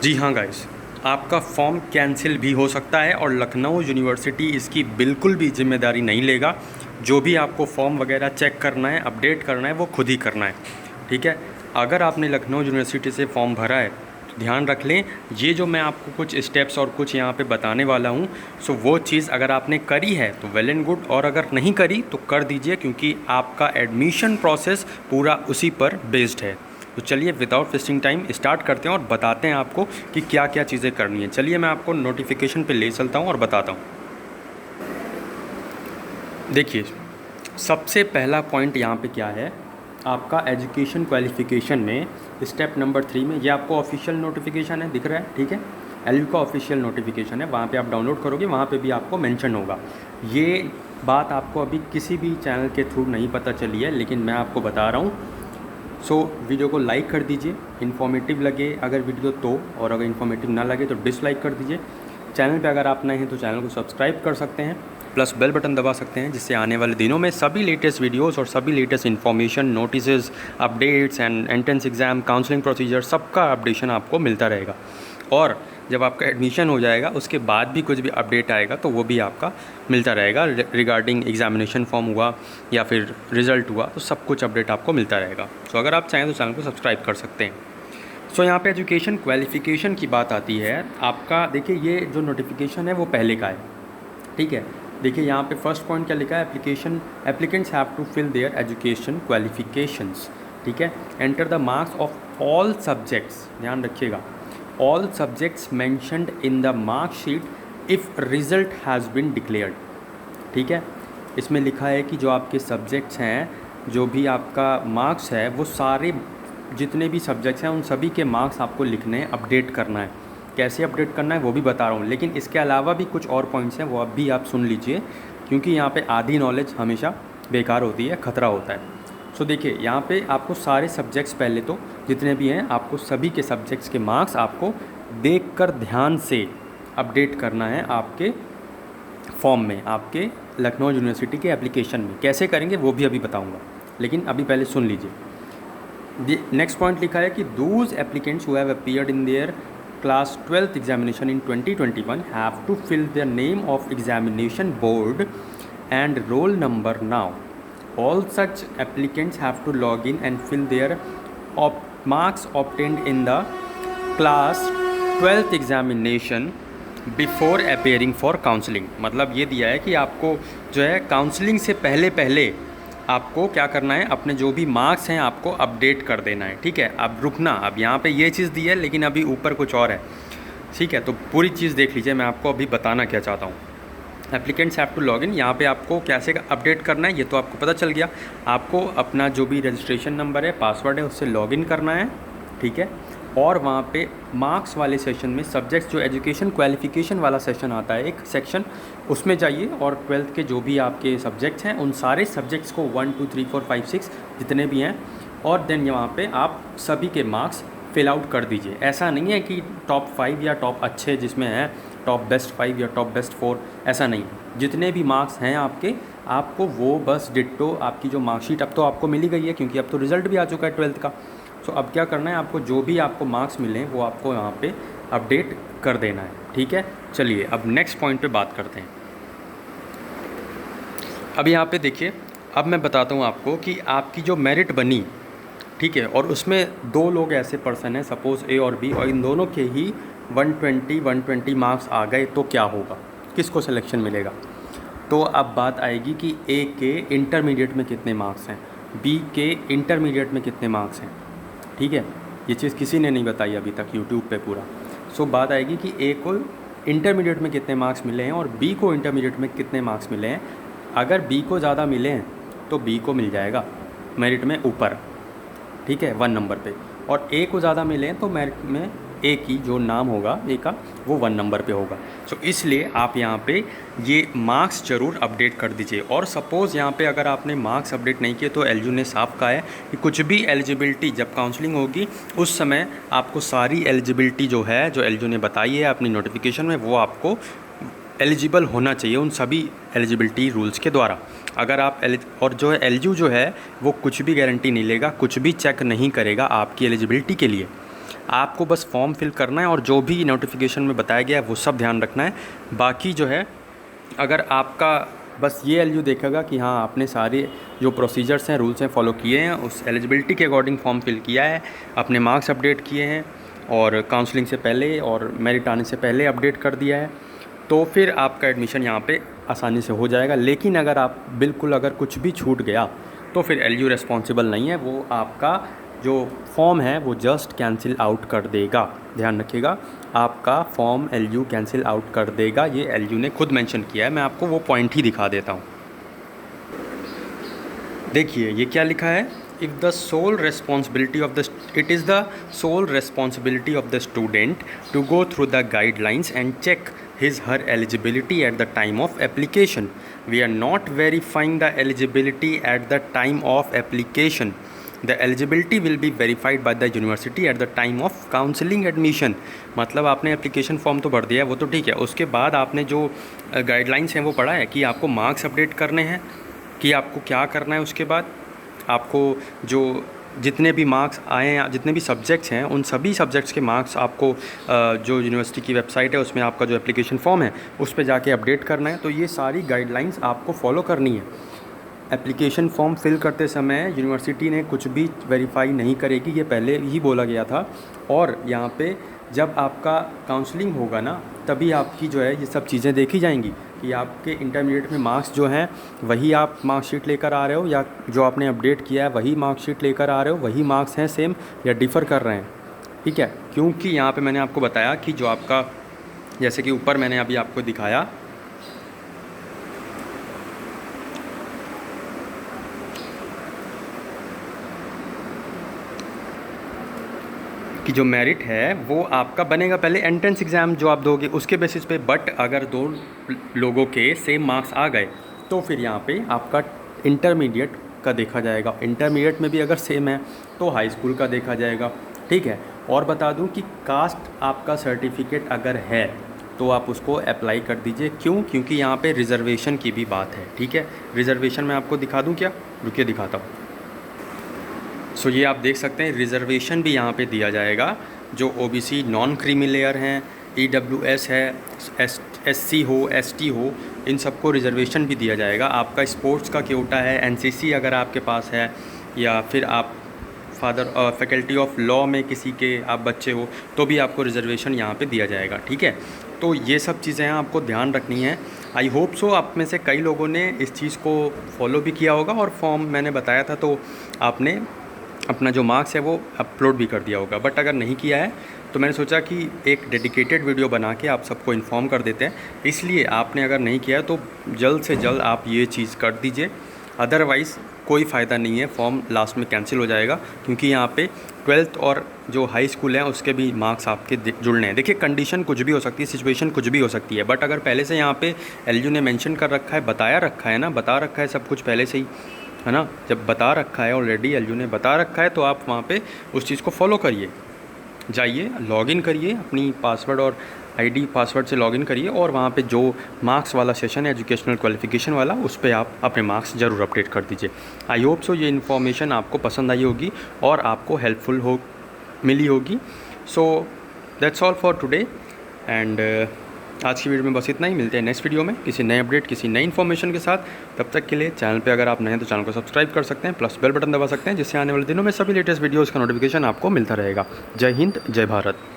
जी हाँ गाइस, आपका form cancel भी हो सकता है और लखनऊ यूनिवर्सिटी इसकी बिल्कुल भी जिम्मेदारी नहीं लेगा। जो भी आपको फॉर्म वगैरह चेक करना है, अपडेट करना है, वो खुद ही करना है। ठीक है, अगर आपने लखनऊ यूनिवर्सिटी से फॉर्म भरा है तो ध्यान रख लें, ये जो मैं आपको कुछ स्टेप्स और कुछ यहाँ पे बताने वाला हूँ, सो वो चीज़ अगर आपने करी है तो वेल एंड गुड, और अगर नहीं करी तो कर दीजिए, क्योंकि आपका एडमिशन प्रोसेस पूरा उसी पर बेस्ड है। तो चलिए विदाउट वेस्टिंग टाइम स्टार्ट करते हैं और बताते हैं आपको कि क्या क्या चीज़ें करनी है। चलिए मैं आपको नोटिफिकेशन पे ले चलता हूँ और बताता हूँ। देखिए, सबसे पहला पॉइंट यहाँ पे क्या है, आपका एजुकेशन क्वालिफ़िकेशन में स्टेप नंबर 3 में ये आपको ऑफिशियल नोटिफिकेशन है, दिख रहा है, ठीक है। एलयू का ऑफिशियल नोटिफिकेशन है, वहाँ पे आप डाउनलोड करोगे, वहाँ पे भी आपको मेंशन होगा। ये बात आपको अभी किसी भी चैनल के थ्रू नहीं पता चली है, लेकिन मैं आपको बता रहा हूँ। सो वीडियो को लाइक कर दीजिए, इन्फॉर्मेटिव लगे अगर वीडियो तो, और अगर इन्फॉर्मेटिव ना लगे तो डिसलाइक कर दीजिए। चैनल पे अगर आप नए हैं तो चैनल को सब्सक्राइब कर सकते हैं, प्लस बेल बटन दबा सकते हैं, जिससे आने वाले दिनों में सभी लेटेस्ट वीडियोस और सभी latest information, notices, updates and entrance exam, counselling procedure, सबका अपडेशन आपको मिलता रहेगा। और जब आपका एडमिशन हो जाएगा उसके बाद भी कुछ भी अपडेट आएगा तो वो भी आपका मिलता रहेगा, रिगार्डिंग एग्जामिनेशन फॉर्म हुआ या फिर रिज़ल्ट हुआ, तो सब कुछ अपडेट आपको मिलता रहेगा। सो अगर आप चाहें तो चैनल को सब्सक्राइब कर सकते हैं। सो यहाँ पे एजुकेशन क्वालिफ़िकेशन की बात आती है आपका। देखिए, ये जो नोटिफिकेशन है वो पहले का है, ठीक है। देखिए यहाँ पे फर्स्ट पॉइंट क्या लिखा है, applicants have to fill their education qualifications, ठीक है। Enter the marks of all subjects, ध्यान रखिएगा, all subjects mentioned in the marksheet if result has been declared, ठीक है। इसमें लिखा है कि जो आपके सब्जेक्ट्स हैं, जो भी आपका मार्क्स है, वो सारे जितने भी सब्जेक्ट्स हैं उन सभी के मार्क्स आपको लिखने हैं, अपडेट करना है। कैसे अपडेट करना है वो भी बता रहा हूँ, लेकिन इसके अलावा भी कुछ और पॉइंट्स हैं, वो अब भी आप सुन लीजिए, क्योंकि यहाँ पे आधी नॉलेज हमेशा बेकार होती है, ख़तरा होता है। सो देखिए, यहाँ पे आपको सारे सब्जेक्ट्स, पहले तो जितने भी हैं, आपको सभी के सब्जेक्ट्स के मार्क्स आपको देखकर ध्यान से अपडेट करना है आपके फॉर्म में, आपके लखनऊ यूनिवर्सिटी के एप्लीकेशन में। कैसे करेंगे वो भी अभी बताऊँगा, लेकिन अभी पहले सुन लीजिए। नेक्स्ट पॉइंट लिखा है कि those applicants who have appeared in their class 12th examination in 2021 have to fill the name of examination board and roll number now. All such applicants have to log in and fill their marks obtained in the class 12th examination before appearing for counseling। मतलब ये दिया है कि आपको जो है counselling से पहले पहले आपको क्या करना है, अपने जो भी मार्क्स हैं आपको अपडेट कर देना है, ठीक है। अब रुकना, अब यहाँ पे ये चीज़ दी है, लेकिन अभी ऊपर कुछ और है, ठीक है। तो पूरी चीज़ देख लीजिए, मैं आपको अभी बताना क्या चाहता हूँ। Applicants have to log in, यहाँ पे आपको कैसे अपडेट करना है ये तो आपको पता चल गया। आपको अपना जो भी रजिस्ट्रेशन नंबर है, पासवर्ड है, उससे लॉगिन करना है, ठीक है। और वहाँ पे मार्क्स वाले सेशन में सब्जेक्ट्स, जो एजुकेशन क्वालिफिकेशन वाला सेशन आता है, एक सेक्शन, उसमें जाइए और 12th के जो भी आपके सब्जेक्ट्स हैं उन सारे सब्जेक्ट्स को 1 2 3 4 5 6 जितने भी हैं, और देन वहाँ पे आप सभी के मार्क्स फिल आउट कर दीजिए। ऐसा नहीं है कि टॉप 5 या टॉप अच्छे जिसमें हैं टॉप बेस्ट 5 या टॉप बेस्ट 4, ऐसा नहीं। जितने भी मार्क्स हैं आपके, आपको वो बस डिट्टो आपकी जो मार्कशीट अब तो आपको मिल ही गई है, क्योंकि अब तो रिज़ल्ट भी आ चुका है 12th का। सो अब क्या करना है, आपको जो भी आपको मार्क्स मिलें वो आपको यहाँ पे अपडेट कर देना है, ठीक है। चलिए अब नेक्स्ट पॉइंट पे बात करते हैं। अब यहाँ पे देखिए, अब मैं बताता हूँ आपको कि आपकी जो मेरिट बनी, ठीक है, और उसमें 2 लोग ऐसे पर्सन हैं, सपोज़ ए और बी, और इन दोनों के ही 120 मार्क्स आ गए तो क्या होगा, किसको सिलेक्शन मिलेगा। तो अब बात आएगी कि ए के इंटरमीडिएट में कितने मार्क्स हैं, बी के इंटरमीडिएट में कितने मार्क्स हैं, ठीक है। ये चीज़ किसी ने नहीं बताई अभी तक यूट्यूब पे पूरा। सो बात आएगी कि ए को इंटरमीडिएट में कितने मार्क्स मिले हैं और बी को इंटरमीडिएट में कितने मार्क्स मिले हैं। अगर बी को ज़्यादा मिले हैं तो बी को मिल जाएगा मेरिट में ऊपर, ठीक है, 1 नंबर पे, और ए को ज़्यादा मिले हैं तो मेरिट में ए की जो नाम होगा ए का, वो 1 नंबर पे होगा। सो इसलिए आप यहाँ पे ये मार्क्स ज़रूर अपडेट कर दीजिए। और सपोज़ यहाँ पे अगर आपने मार्क्स अपडेट नहीं किए तो एलयू ने साफ कहा है कि कुछ भी एलिजिबिलिटी, जब काउंसलिंग होगी उस समय आपको सारी एलिजिबिलिटी जो है, जो एलयू ने बताई है अपनी नोटिफिकेशन में, वो आपको एलिजिबल होना चाहिए उन सभी एलिजिबिलिटी रूल्स के द्वारा। अगर आप और जो है एलयू जो है वो कुछ भी गारंटी नहीं लेगा, कुछ भी चेक नहीं करेगा आपकी एलिजिबिलिटी के लिए। आपको बस फॉर्म फिल करना है और जो भी नोटिफिकेशन में बताया गया है वो सब ध्यान रखना है। बाकी जो है अगर आपका बस ये एलयू देखेगा कि हाँ आपने सारे जो प्रोसीजर्स हैं, रूल्स हैं, फॉलो किए हैं, उस एलिजिबिलिटी के अकॉर्डिंग फॉर्म फिल किया है, अपने मार्क्स अपडेट किए हैं और काउंसलिंग से पहले और मेरिट आने से पहले अपडेट कर दिया है, तो फिर आपका एडमिशन यहाँ पे आसानी से हो जाएगा। लेकिन अगर आप बिल्कुल अगर कुछ भी छूट गया तो फिर एलयू रिस्पॉन्सिबल नहीं है, वो आपका जो फॉर्म है वो जस्ट कैंसिल आउट कर देगा। ध्यान रखिएगा, आपका फॉर्म एलयू कैंसिल आउट कर देगा, ये एलयू ने खुद मेंशन किया है। मैं आपको वो पॉइंट ही दिखा देता हूँ। देखिए ये क्या लिखा है, if the sole responsibility of the it is the sole responsibility of the student to go through the guidelines and check his her eligibility at the time of application. We are not verifying the eligibility at the time of application. The eligibility will be verified by the university at the time of counseling admission. मतलब आपने application form तो भर दिया है, वो तो ठीक है, उसके बाद आपने जो गाइडलाइंस हैं वो पढ़ा है कि आपको मार्क्स अपडेट करने हैं, कि आपको क्या करना है। उसके बाद आपको जो जितने भी मार्क्स आए हैं, जितने भी सब्जेक्ट्स हैं, उन सभी सब्जेक्ट्स के मार्क्स आपको जो यूनिवर्सिटी की वेबसाइट है उसमें आपका जो एप्लीकेशन फॉर्म है उस पर जाके अपडेट करना है। तो ये सारी गाइडलाइंस आपको फॉलो करनी है। एप्लीकेशन फॉर्म फिल करते समय यूनिवर्सिटी ने कुछ भी वेरीफाई नहीं करेगी, ये पहले ही बोला गया था। और यहाँ पे जब आपका काउंसलिंग होगा ना, तभी आपकी जो है ये सब चीज़ें देखी जाएंगी कि आपके इंटरमीडिएट में मार्क्स जो हैं वही आप मार्कशीट लेकर आ रहे हो, या जो आपने अपडेट किया है वही मार्कशीट लेकर आ रहे हो, वही मार्क्स हैं सेम, या डिफ़र कर रहे हैं। ठीक है, क्योंकि यहाँ पे मैंने आपको बताया कि जो आपका, जैसे कि ऊपर मैंने अभी आपको दिखाया कि जो मेरिट है वो आपका बनेगा पहले एंट्रेंस एग्ज़ाम जो आप दोगे उसके बेसिस पे। बट अगर दो लोगों के सेम मार्क्स आ गए तो फिर यहाँ पे आपका इंटरमीडिएट का देखा जाएगा। इंटरमीडिएट में भी अगर सेम है तो हाई स्कूल का देखा जाएगा। ठीक है, और बता दूँ कि कास्ट आपका सर्टिफिकेट अगर है तो आप उसको अप्लाई कर दीजिए। क्यों? क्योंकि यहाँ पे रिज़र्वेशन की भी बात है। ठीक है, रिज़र्वेशन मैं आपको दिखा दूँ क्या? रुकिए दिखाता हूँ। सो ये आप देख सकते हैं रिज़र्वेशन भी यहाँ पे दिया जाएगा। जो ओबीसी नॉन क्रीमी लेयर हैं, ईडब्ल्यूएस है, एससी हो, एसटी हो, इन सबको रिज़र्वेशन भी दिया जाएगा। आपका स्पोर्ट्स का क्योटा है, एनसीसी अगर आपके पास है, या फिर आप फैकल्टी ऑफ लॉ में किसी के आप बच्चे हो तो भी आपको रिज़र्वेशन यहाँ पे दिया जाएगा। ठीक है, तो ये सब चीज़ें आपको ध्यान रखनी है। आई होप सो आप में से कई लोगों ने इस चीज़ को फॉलो भी किया होगा और फॉर्म मैंने बताया था तो आपने अपना जो मार्क्स है वो अपलोड भी कर दिया होगा। बट अगर नहीं किया है तो मैंने सोचा कि एक डेडिकेटेड वीडियो बना के आप सबको इन्फॉर्म कर देते हैं। इसलिए आपने अगर नहीं किया है तो जल्द से जल्द आप ये चीज़ कर दीजिए, अदरवाइज़ कोई फ़ायदा नहीं है, फॉर्म लास्ट में कैंसिल हो जाएगा। क्योंकि यहाँ पे 12th और जो हाई स्कूल है उसके भी मार्क्स आपके जुड़ने हैं। देखिए कंडीशन कुछ भी हो सकती है, सिचुएशन कुछ भी हो सकती है, बट अगर पहले से यहाँ पे एलयू ने मेंशन कर रखा है, बताया रखा है ना, बता रखा है सब कुछ पहले से ही, है ना। जब बता रखा है ऑलरेडी, एलयू ने बता रखा है, तो आप वहाँ पे उस चीज़ को फॉलो करिए। जाइए लॉगिन करिए, अपनी पासवर्ड और आईडी पासवर्ड से लॉगिन करिए और वहाँ पे जो मार्क्स वाला सेशन है एजुकेशनल क्वालिफिकेशन वाला, उस पर आप अपने मार्क्स ज़रूर अपडेट कर दीजिए। आई होप सो ये इन्फॉर्मेशन आपको पसंद आई होगी और आपको हेल्पफुल मिली होगी। So that's all for today and आज की वीडियो में बस इतना ही। मिलते हैं नेक्स्ट वीडियो में किसी नए अपडेट, किसी नई इन्फॉर्मेशन के साथ। तब तक के लिए चैनल पे अगर आप नए हैं तो चैनल को सब्सक्राइब कर सकते हैं, प्लस बेल बटन दबा सकते हैं, जिससे आने वाले दिनों में सभी लेटेस्ट वीडियोज़ का नोटिफिकेशन आपको मिलता रहेगा। जय हिंद, जय भारत।